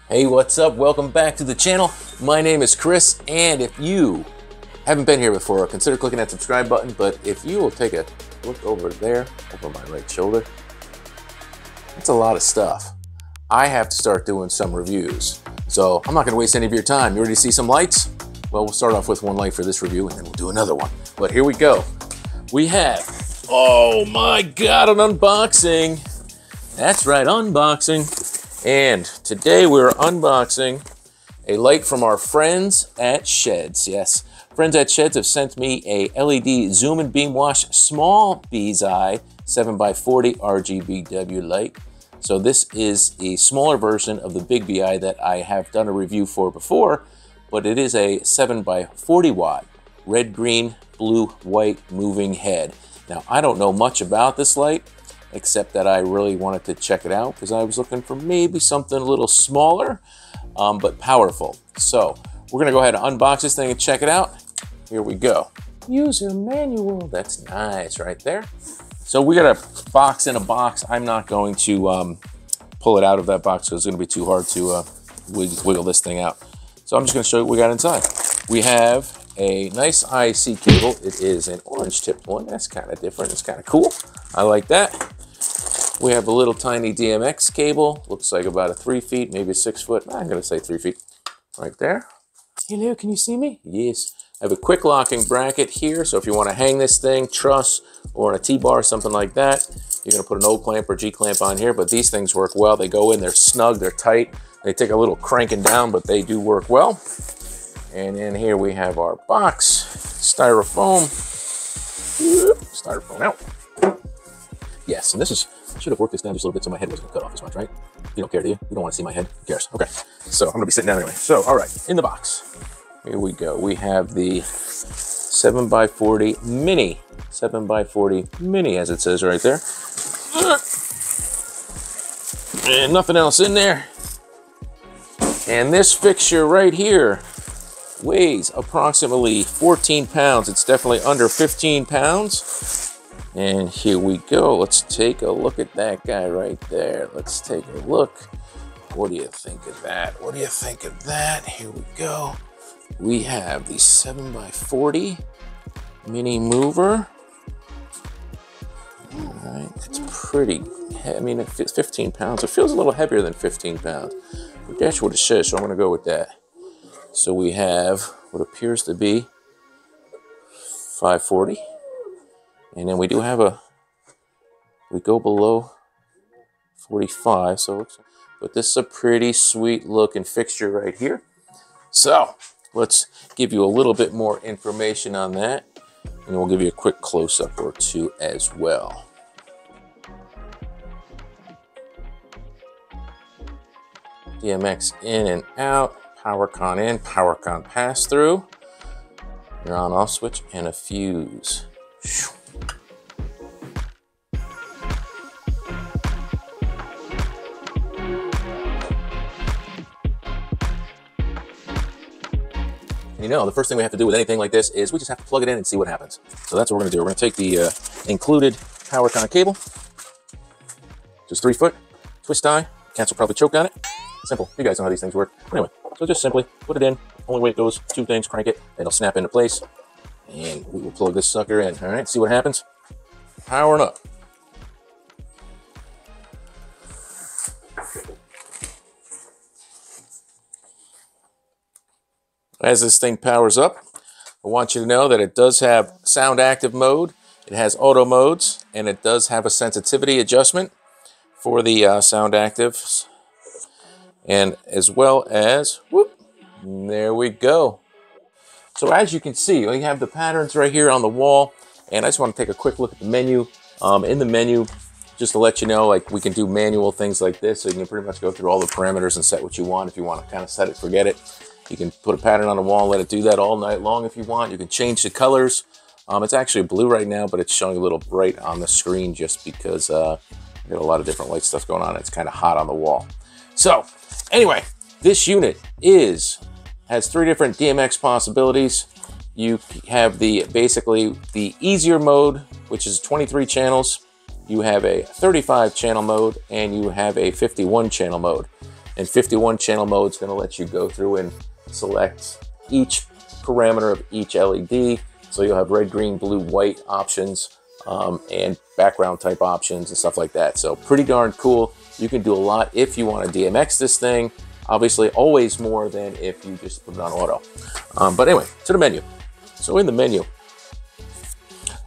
Hey, what's up? Welcome back to the channel. My name is Chris, and if you haven't been here before, consider clicking that subscribe button. But if you will take a look over there, over my right shoulder, that's a lot of stuff. I have to start doing some reviews. So I'm not gonna waste any of your time. You ready to see some lights? Well, we'll start off with one light for this review, and then we'll do another one. But here we go. We have, oh my God, an unboxing. That's right, unboxing. And today we're unboxing a light from our friends at Shehds. Yes, friends at Shehds have sent me a LED Zoom and Beam Wash Small Bee's Eye 7x40 RGBW light. So this is a smaller version of the big Bee Eye that I have done a review for before, but it is a 7x40 watt red, green, blue, white moving head. Now, I don't know much about this light, except that I really wanted to check it out because I was looking for maybe something a little smaller, but powerful. So we're gonna go ahead and unbox this thing and check it out. Here we go. User manual, that's nice right there. So we got a box in a box. I'm not going to pull it out of that box because it's gonna be too hard to wiggle this thing out. So I'm just gonna show you what we got inside. We have a nice IC cable. It is an orange tipped one. That's kind of different. It's kind of cool. I like that. We have a little tiny DMX cable. Looks like about a 3 feet, maybe 6 foot. I'm gonna say 3 feet right there. Hello, can you see me? Yes. I have a quick locking bracket here. So if you want to hang this thing, truss, or on a T-bar, something like that, you're gonna put an O clamp or G clamp on here, but these things work well. They go in, they're snug, they're tight. They take a little cranking down, but they do work well. And in here we have our box, styrofoam. Styrofoam out. Yes, and this is, I should have worked this down just a little bit so my head wasn't cut off as much, right? You don't care, do you? You don't want to see my head? Who cares? Okay, so I'm gonna be sitting down anyway. So, all right, in the box, here we go. We have the 7x40 mini, 7x40 mini, as it says right there. And nothing else in there. And this fixture right here weighs approximately 14 pounds. It's definitely under 15 pounds. And here we go. Let's take a look at that guy right there. Let's take a look. What do you think of that? What do you think of that? Here we go. We have the 7x40 mini mover. All right, it's pretty heavy. I mean, it feels 15 pounds. It feels a little heavier than 15 pounds. But that's what it says, so I'm gonna go with that. So we have what appears to be 540. And then we do have we go below 45, so but this is a pretty sweet looking fixture right here. So let's give you a little bit more information on that, and we'll give you a quick close-up or two as well. DMX in and out, power con in, power con pass through, your on-off switch, and a fuse. You know, the first thing we have to do with anything like this is we just have to plug it in and see what happens. So that's what we're gonna do. We're gonna take the included power con cable, just 3 foot, twist tie, cats will probably choke on it. Simple, you guys know how these things work. Anyway, so just simply put it in, only way it goes, 2 things, crank it, it'll snap into place, and we will plug this sucker in, all right? See what happens? Powering up. As this thing powers up, I want you to know that it does have sound active mode, it has auto modes, and it does have a sensitivity adjustment for the sound actives. And as well as, whoop, there we go. So as you can see, we have the patterns right here on the wall, and I just want to take a quick look at the menu. In the menu, just to let you know, like we can do manual things like this, so you can pretty much go through all the parameters and set what you want. If you want to kind of set it, forget it. You can put a pattern on the wall and let it do that all night long if you want. You can change the colors. It's actually blue right now, but it's showing a little bright on the screen just because I got a lot of different light stuff going on. It's kind of hot on the wall. So anyway, this unit has 3 different DMX possibilities. You have basically the easier mode, which is 23 channels. You have a 35 channel mode, and you have a 51 channel mode. And 51 channel mode is going to let you go through and select each parameter of each LED. So you'll have red, green, blue, white options, and background type options and stuff like that. So pretty darn cool. You can do a lot if you want to DMX this thing. Obviously, always more than if you just put it on auto. But anyway, to the menu. So in the menu,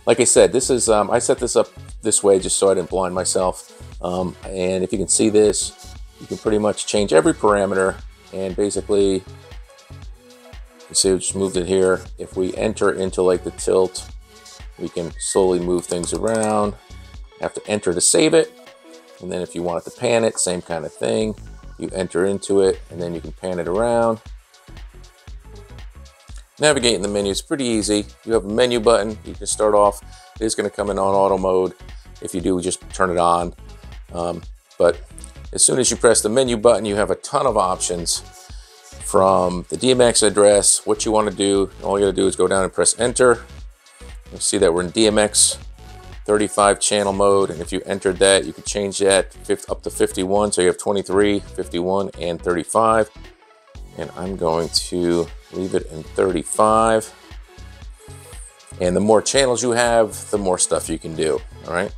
like I said, this is I set this up this way just so I didn't blind myself. And if you can see this, you can pretty much change every parameter. And basically, you see we just moved it here. If we enter into like the tilt, we can slowly move things around. You have to enter to save it. And then if you wanted to pan it, same kind of thing. You enter into it, and then you can pan it around. Navigating the menu is pretty easy. You have a menu button. You can start off. It is going to come in on auto mode. If you do, just turn it on. But as soon as you press the menu button, you have a ton of options from the DMX address, what you want to do. All you got to do is go down and press enter. You'll see that we're in DMX 35 channel mode, and if you entered that, you could change that up to 51. So you have 23, 51, and 35. And I'm going to leave it in 35. And the more channels you have, the more stuff you can do. All right.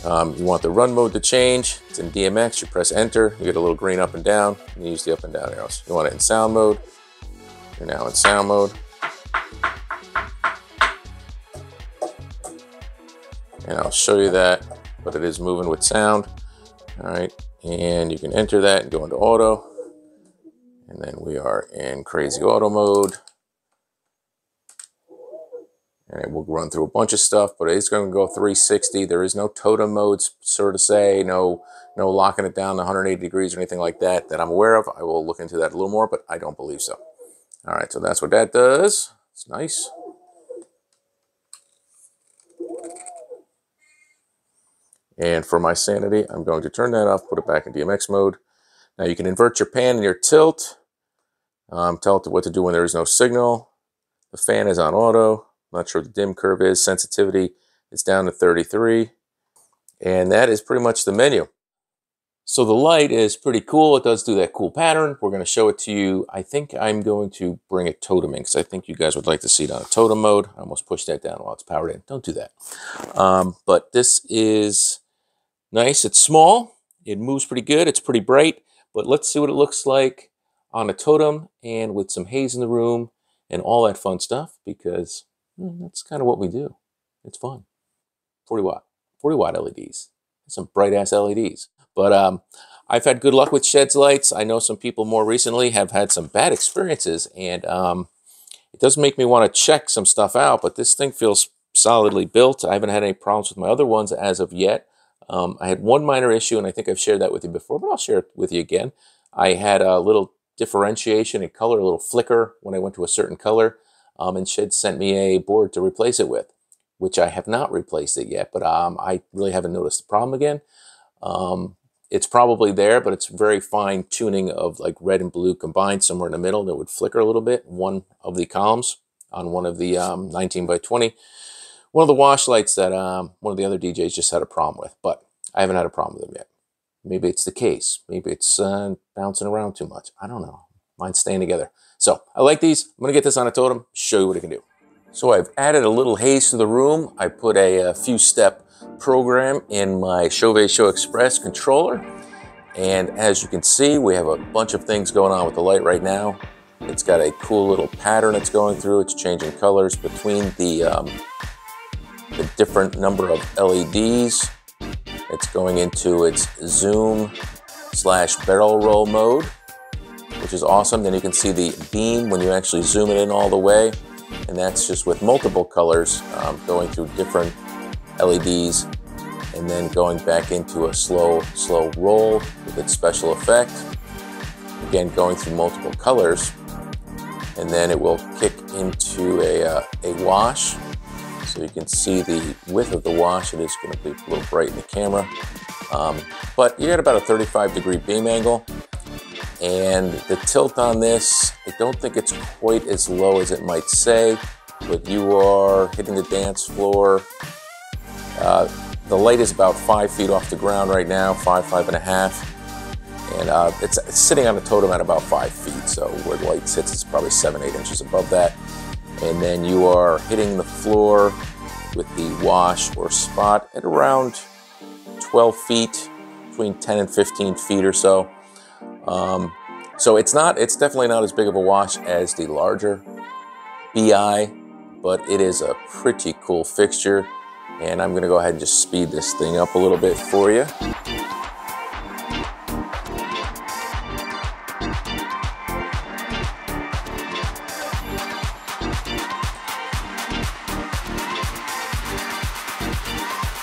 You want the run mode to change. It's in DMX. You press enter. You get a little green up and down. And you use the up and down arrows. You want it in sound mode. You're now in sound mode. And I'll show you that, but it is moving with sound. All right, and you can enter that and go into auto. And then we are in crazy auto mode. And it will run through a bunch of stuff, but it's going to go 360. There is no totem modes, so to say, no locking it down to 180 degrees or anything like that I'm aware of. I will look into that a little more, but I don't believe so. All right, so that's what that does. It's nice. And for my sanity, I'm going to turn that off, put it back in DMX mode. Now you can invert your pan and your tilt. Tell it what to do when there is no signal. The fan is on auto. I'm not sure what the dim curve is. Sensitivity is down to 33. And that is pretty much the menu. So the light is pretty cool. It does do that cool pattern. We're going to show it to you. I think I'm going to bring it toteming because I think you guys would like to see it on a totem mode. I almost pushed that down while it's powered in. Don't do that. But this is nice. It's small. It moves pretty good. It's pretty bright. But let's see what it looks like on a totem and with some haze in the room and all that fun stuff, because that's kind of what we do. It's fun. 40 watt LEDs. Some bright ass LEDs. But I've had good luck with Shehds lights. I know some people more recently have had some bad experiences, and it does make me want to check some stuff out, but this thing feels solidly built. I haven't had any problems with my other ones as of yet. I had one minor issue, and I think I've shared that with you before, but I'll share it with you again. I had a little differentiation in color, a little flicker when I went to a certain color, and Shehds sent me a board to replace it with, which I have not replaced it yet, but I really haven't noticed the problem again. It's probably there, but it's very fine tuning of like red and blue combined somewhere in the middle that would flicker a little bit. One of the columns on one of the 19x20. One of the wash lights that one of the other DJs just had a problem with, but I haven't had a problem with them yet. Maybe it's the case. Maybe it's bouncing around too much. I don't know. Mine's staying together. So I like these. I'm going to get this on a totem, show you what it can do. So I've added a little haze to the room. I put a few step program in my Chauvet Xpress controller. And as you can see, we have a bunch of things going on with the light right now. It's got a cool little pattern it's going through. It's changing colors between the different number of LEDs. It's going into its zoom/barrel roll mode, which is awesome. Then you can see the beam when you actually zoom it in all the way. And that's just with multiple colors going through different LEDs and then going back into a slow roll with its special effect. Again, going through multiple colors, and then it will kick into a wash. So you can see the width of the wash. It is going to be a little bright in the camera, but you got about a 35-degree beam angle. And the tilt on this, I don't think it's quite as low as it might say, but you are hitting the dance floor. The light is about 5 feet off the ground right now, 5.5. And it's sitting on a totem at about 5 feet, so where the light sits is probably 7-8 inches above that. And then you are hitting the floor with the wash or spot at around 12 feet, between 10 and 15 feet or so. So it's definitely not as big of a wash as the larger BI, but it is a pretty cool fixture. And I'm gonna go ahead and just speed this thing up a little bit for you.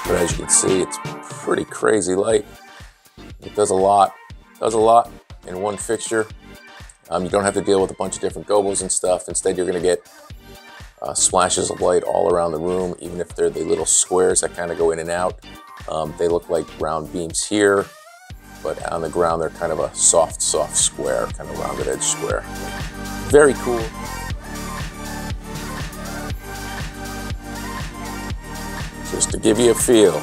But as you can see, it's pretty crazy light. It does a lot in one fixture. You don't have to deal with a bunch of different gobos and stuff. Instead, you're gonna get splashes of light all around the room, even if they're the little squares that kind of go in and out. They look like round beams here, but on the ground, they're kind of a soft square, kind of rounded edge square. Very cool. Just to give you a feel,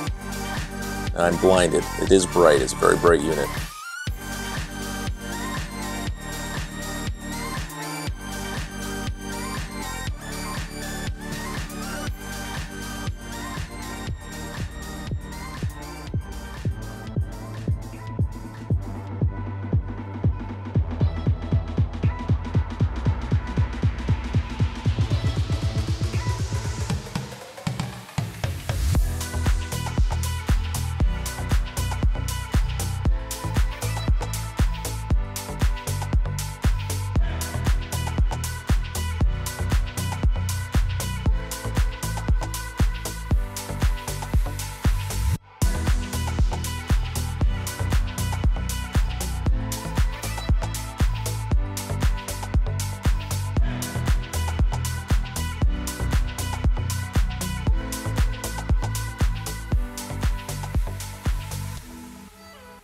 and I'm blinded. It is bright, it's a very bright unit.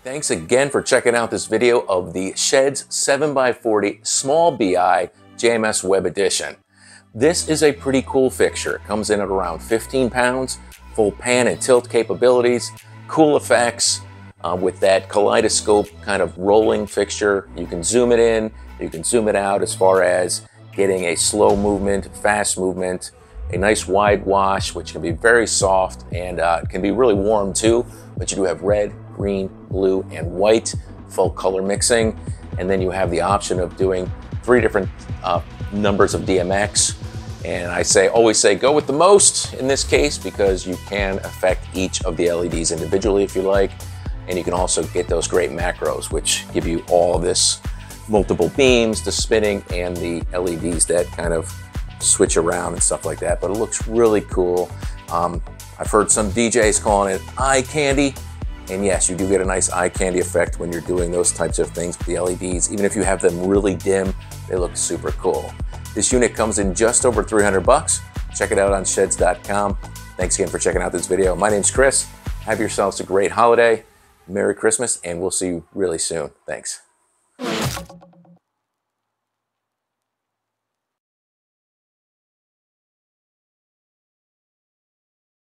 Thanks again for checking out this video of the Shehds 7x40 Small Bee Eye JMS Web Edition. This is a pretty cool fixture. It comes in at around 15 pounds, full pan and tilt capabilities, cool effects with that kaleidoscope kind of rolling fixture. You can zoom it in, you can zoom it out as far as getting a slow movement, fast movement, a nice wide wash, which can be very soft and it can be really warm too, but you do have red, green, blue, and white, full color mixing. And then you have the option of doing 3 different numbers of DMX. And I always say go with the most in this case, because you can affect each of the LEDs individually if you like. And you can also get those great macros, which give you all this multiple beams, the spinning, and the LEDs that kind of switch around and stuff like that. But it looks really cool. I've heard some DJs calling it eye candy. And yes, you do get a nice eye candy effect when you're doing those types of things with the LEDs. Even if you have them really dim, they look super cool. This unit comes in just over 300 bucks. Check it out on shehds.com. Thanks again for checking out this video. My name's Chris. Have yourselves a great holiday. Merry Christmas, and we'll see you really soon. Thanks.